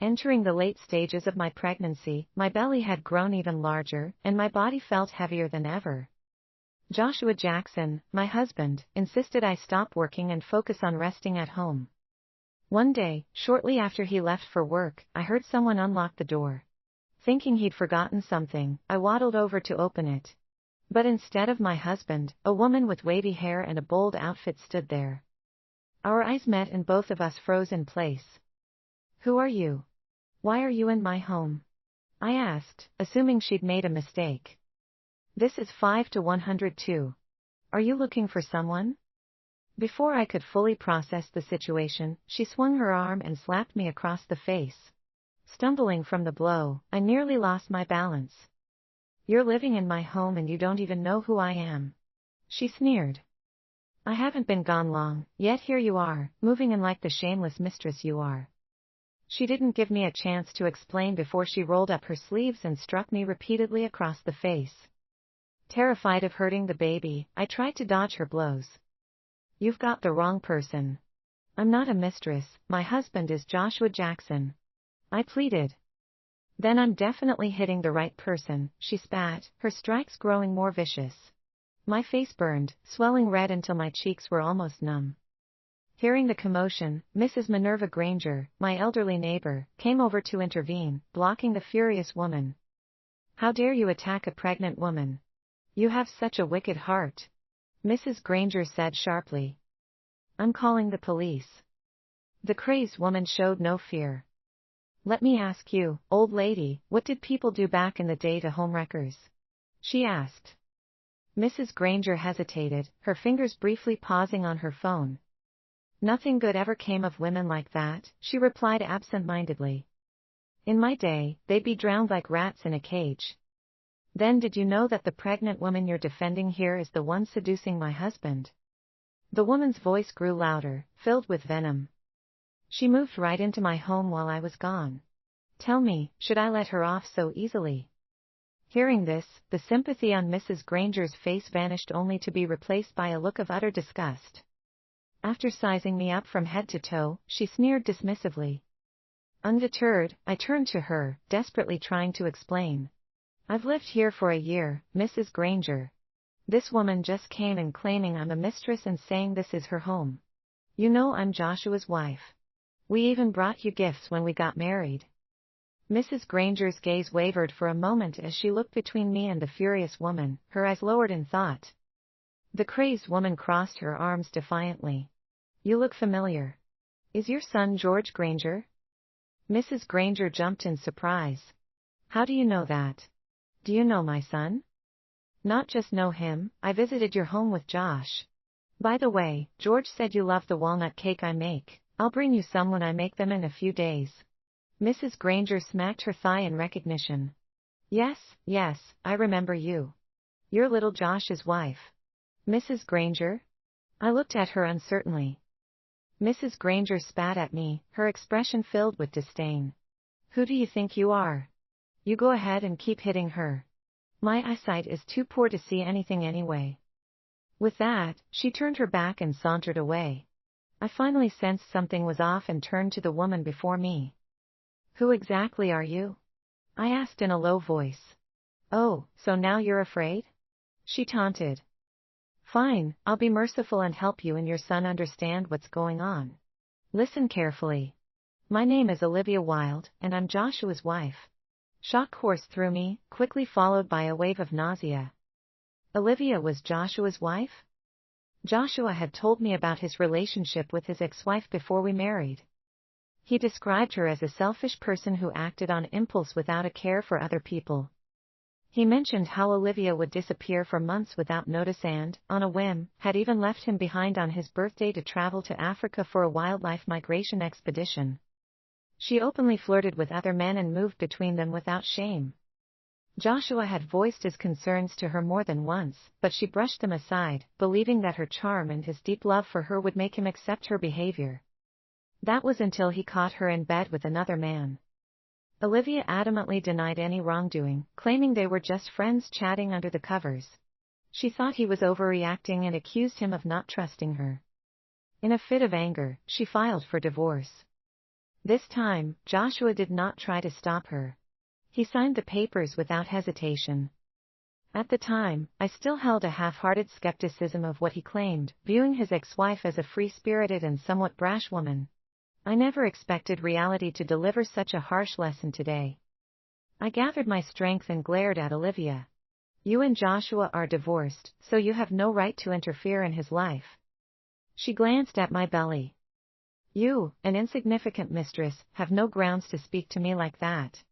Entering the late stages of my pregnancy, my belly had grown even larger, and my body felt heavier than ever. Joshua Jackson, my husband, insisted I stop working and focus on resting at home. One day, shortly after he left for work, I heard someone unlock the door. Thinking he'd forgotten something, I waddled over to open it. But instead of my husband, a woman with wavy hair and a bold outfit stood there. Our eyes met and both of us froze in place. "Who are you? Why are you in my home?" I asked, assuming she'd made a mistake. "This is 5 to 102. Are you looking for someone?" Before I could fully process the situation, she swung her arm and slapped me across the face. Stumbling from the blow, I nearly lost my balance. "You're living in my home and you don't even know who I am," she sneered. "I haven't been gone long, yet here you are, moving in like the shameless mistress you are." She didn't give me a chance to explain before she rolled up her sleeves and struck me repeatedly across the face. Terrified of hurting the baby, I tried to dodge her blows. "You've got the wrong person. I'm not a mistress, my husband is Joshua Jackson," I pleaded. "Then I'm definitely hitting the right person," she spat, her strikes growing more vicious. My face burned, swelling red until my cheeks were almost numb. Hearing the commotion, Mrs. Minerva Granger, my elderly neighbor, came over to intervene, blocking the furious woman. "How dare you attack a pregnant woman? You have such a wicked heart," Mrs. Granger said sharply. "I'm calling the police." The crazed woman showed no fear. "Let me ask you, old lady, what did people do back in the day to homewreckers?" she asked. Mrs. Granger hesitated, her fingers briefly pausing on her phone. "Nothing good ever came of women like that," she replied absent-mindedly. "In my day, they'd be drowned like rats in a cage." "Then did you know that the pregnant woman you're defending here is the one seducing my husband?" The woman's voice grew louder, filled with venom. "She moved right into my home while I was gone. Tell me, should I let her off so easily?" Hearing this, the sympathy on Mrs. Granger's face vanished only to be replaced by a look of utter disgust. After sizing me up from head to toe, she sneered dismissively. Undeterred, I turned to her, desperately trying to explain. "I've lived here for a year, Mrs. Granger. This woman just came in claiming I'm a mistress and saying this is her home. You know I'm Joshua's wife. We even brought you gifts when we got married." Mrs. Granger's gaze wavered for a moment as she looked between me and the furious woman, her eyes lowered in thought. The crazed woman crossed her arms defiantly. "You look familiar. Is your son George Granger?" Mrs. Granger jumped in surprise. "How do you know that? Do you know my son?" "Not just know him, I visited your home with Josh. By the way, George said you love the walnut cake I make. I'll bring you some when I make them in a few days." Mrs. Granger smacked her thigh in recognition. Yes, I remember you. You're little Josh's wife." "Mrs. Granger?" I looked at her uncertainly. Mrs. Granger spat at me, her expression filled with disdain. "Who do you think you are? You go ahead and keep hitting her. My eyesight is too poor to see anything anyway." With that, she turned her back and sauntered away. I finally sensed something was off and turned to the woman before me. "Who exactly are you?" I asked in a low voice. "Oh, so now you're afraid?" she taunted. "Fine, I'll be merciful and help you and your son understand what's going on. Listen carefully. My name is Olivia Wilde, and I'm Joshua's wife." Shock coursed through me, quickly followed by a wave of nausea. Olivia was Joshua's wife? Joshua had told me about his relationship with his ex-wife before we married. He described her as a selfish person who acted on impulse without a care for other people. He mentioned how Olivia would disappear for months without notice and, on a whim, had even left him behind on his birthday to travel to Africa for a wildlife migration expedition. She openly flirted with other men and moved between them without shame. Joshua had voiced his concerns to her more than once, but she brushed them aside, believing that her charm and his deep love for her would make him accept her behavior. That was until he caught her in bed with another man. Olivia adamantly denied any wrongdoing, claiming they were just friends chatting under the covers. She thought he was overreacting and accused him of not trusting her. In a fit of anger, she filed for divorce. This time, Joshua did not try to stop her. He signed the papers without hesitation. At the time, I still held a half-hearted skepticism of what he claimed, viewing his ex-wife as a free-spirited and somewhat brash woman. I never expected reality to deliver such a harsh lesson today. I gathered my strength and glared at Olivia. You and Joshua are divorced, so you have no right to interfere in his life. She glanced at my belly. You, an insignificant mistress, have no grounds to speak to me like that.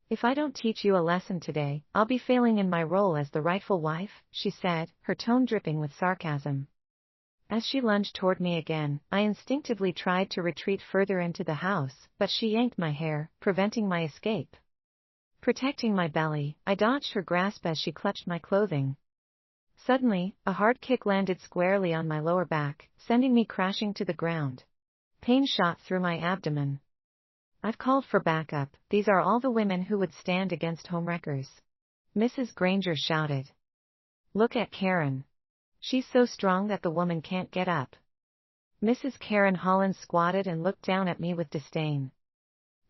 If I don't teach you a lesson today, I'll be failing in my role as the rightful wife, she said, her tone dripping with sarcasm. As she lunged toward me again, I instinctively tried to retreat further into the house, but she yanked my hair, preventing my escape. Protecting my belly, I dodged her grasp as she clutched my clothing. Suddenly, a hard kick landed squarely on my lower back, sending me crashing to the ground. Pain shot through my abdomen. I've called for backup, these are all the women who would stand against homewreckers. Mrs. Granger shouted. Look at Karen. She's so strong that the woman can't get up. Mrs. Karen Holland squatted and looked down at me with disdain.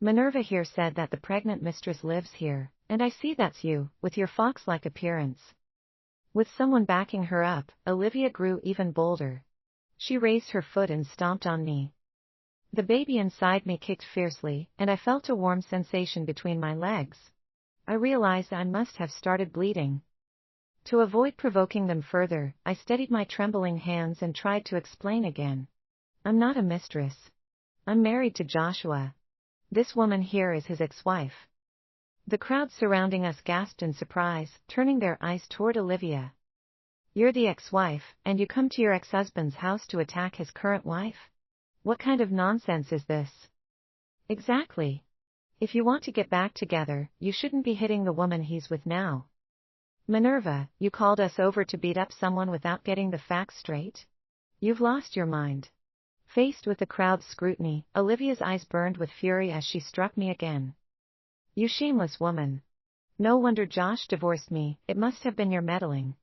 Minerva here said that the pregnant mistress lives here, and I see that's you, with your fox-like appearance. With someone backing her up, Olivia grew even bolder. She raised her foot and stomped on me. The baby inside me kicked fiercely, and I felt a warm sensation between my legs. I realized I must have started bleeding. To avoid provoking them further, I steadied my trembling hands and tried to explain again. I'm not a mistress. I'm married to Joshua. This woman here is his ex-wife. The crowd surrounding us gasped in surprise, turning their eyes toward Olivia. You're the ex-wife, and you come to your ex-husband's house to attack his current wife? What kind of nonsense is this? Exactly. If you want to get back together, you shouldn't be hitting the woman he's with now. Minerva, you called us over to beat up someone without getting the facts straight? You've lost your mind. Faced with the crowd's scrutiny, Olivia's eyes burned with fury as she struck me again. You shameless woman. No wonder Josh divorced me, it must have been your meddling.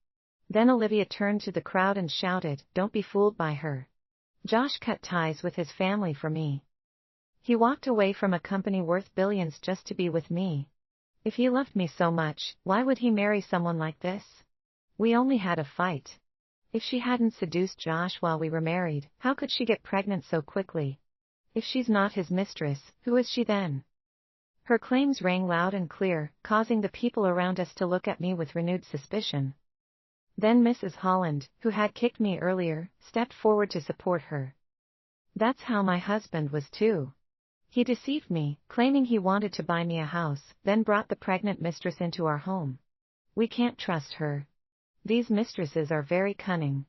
Then Olivia turned to the crowd and shouted, don't be fooled by her. Josh cut ties with his family for me. He walked away from a company worth billions just to be with me. If he loved me so much, why would he marry someone like this? We only had a fight. If she hadn't seduced Josh while we were married, how could she get pregnant so quickly? If she's not his mistress, who is she then? Her claims rang loud and clear, causing the people around us to look at me with renewed suspicion. Then Mrs. Holland, who had kicked me earlier, stepped forward to support her. That's how my husband was too. He deceived me, claiming he wanted to buy me a house, then brought the pregnant mistress into our home. We can't trust her. These mistresses are very cunning.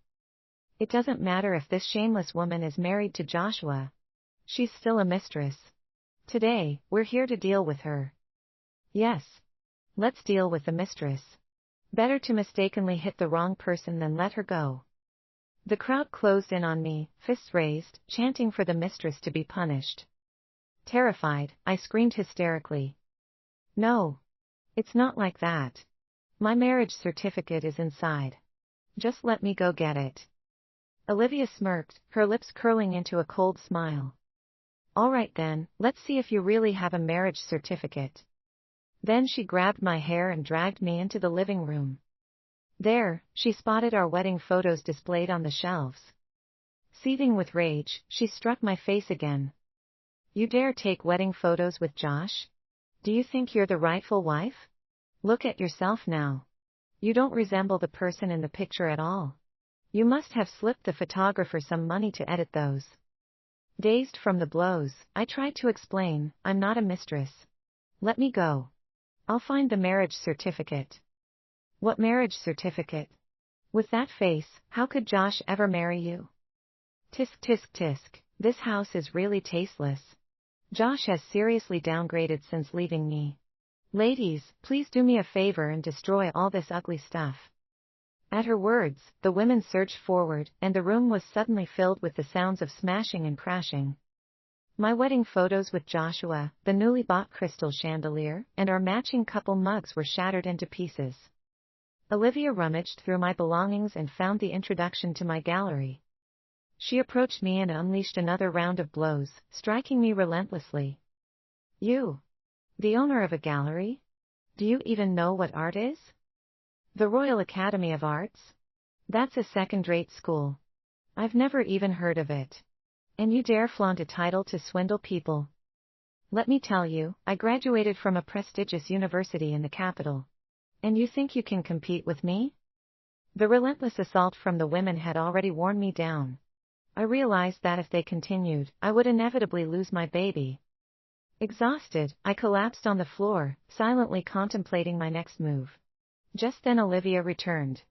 It doesn't matter if this shameless woman is married to Joshua. She's still a mistress. Today, we're here to deal with her. Yes. Let's deal with the mistress. Better to mistakenly hit the wrong person than let her go. The crowd closed in on me, fists raised, chanting for the mistress to be punished. Terrified, I screamed hysterically. No. It's not like that. My marriage certificate is inside. Just let me go get it. Olivia smirked, her lips curling into a cold smile. All right then, let's see if you really have a marriage certificate. Then she grabbed my hair and dragged me into the living room. There, she spotted our wedding photos displayed on the shelves. Seething with rage, she struck my face again. You dare take wedding photos with Josh? Do you think you're the rightful wife? Look at yourself now. You don't resemble the person in the picture at all. You must have slipped the photographer some money to edit those. Dazed from the blows, I tried to explain, I'm not a mistress. Let me go. I'll find the marriage certificate. What marriage certificate? With that face, how could Josh ever marry you? Tisk tisk tisk, this house is really tasteless. Josh has seriously downgraded since leaving me. Ladies, please do me a favor and destroy all this ugly stuff. At her words, the women surged forward, and the room was suddenly filled with the sounds of smashing and crashing. My wedding photos with Joshua, the newly bought crystal chandelier, and our matching couple mugs were shattered into pieces. Olivia rummaged through my belongings and found the introduction to my gallery. She approached me and unleashed another round of blows, striking me relentlessly. You, the owner of a gallery? Do you even know what art is? The Royal Academy of Arts? That's a second-rate school. I've never even heard of it. And you dare flaunt a title to swindle people? Let me tell you, I graduated from a prestigious university in the capital. And you think you can compete with me? The relentless assault from the women had already worn me down. I realized that if they continued, I would inevitably lose my baby. Exhausted, I collapsed on the floor, silently contemplating my next move. Just then Olivia returned.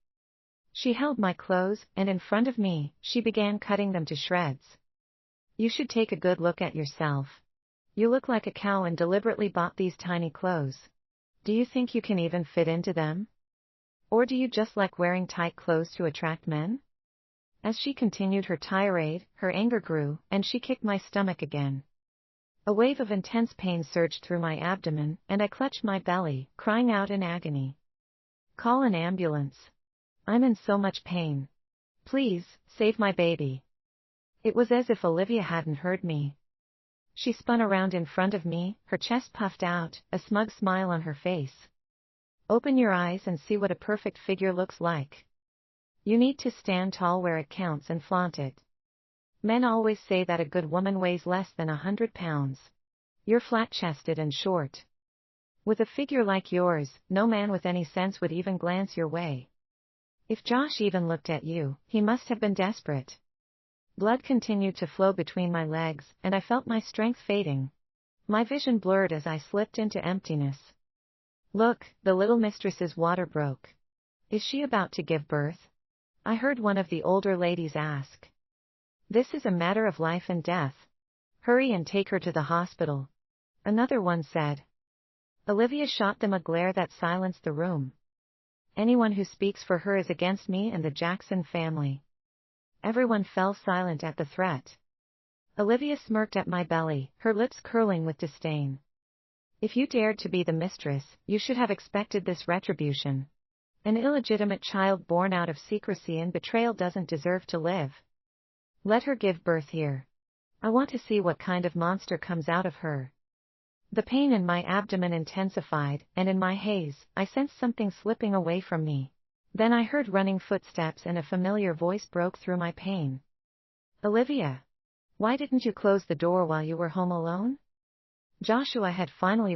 She held my clothes, and in front of me, she began cutting them to shreds. You should take a good look at yourself. You look like a cow and deliberately bought these tiny clothes. Do you think you can even fit into them? Or do you just like wearing tight clothes to attract men? As she continued her tirade, her anger grew, and she kicked my stomach again. A wave of intense pain surged through my abdomen, and I clutched my belly, crying out in agony. Call an ambulance. I'm in so much pain. Please, save my baby. It was as if Olivia hadn't heard me. She spun around in front of me, her chest puffed out, a smug smile on her face. Open your eyes and see what a perfect figure looks like. You need to stand tall where it counts and flaunt it. Men always say that a good woman weighs less than 100 pounds. You're flat-chested and short. With a figure like yours, no man with any sense would even glance your way. If Josh even looked at you, he must have been desperate. Blood continued to flow between my legs, and I felt my strength fading. My vision blurred as I slipped into emptiness. Look, the little mistress's water broke. Is she about to give birth? I heard one of the older ladies ask. This is a matter of life and death. Hurry and take her to the hospital. Another one said. Olivia shot them a glare that silenced the room. Anyone who speaks for her is against me and the Jackson family. Everyone fell silent at the threat. Olivia smirked at my belly, her lips curling with disdain. If you dared to be the mistress, you should have expected this retribution. An illegitimate child born out of secrecy and betrayal doesn't deserve to live. Let her give birth here. I want to see what kind of monster comes out of her. The pain in my abdomen intensified, and in my haze, I sensed something slipping away from me. Then I heard running footsteps and a familiar voice broke through my pain. Olivia! Why didn't you close the door while you were home alone? Joshua had finally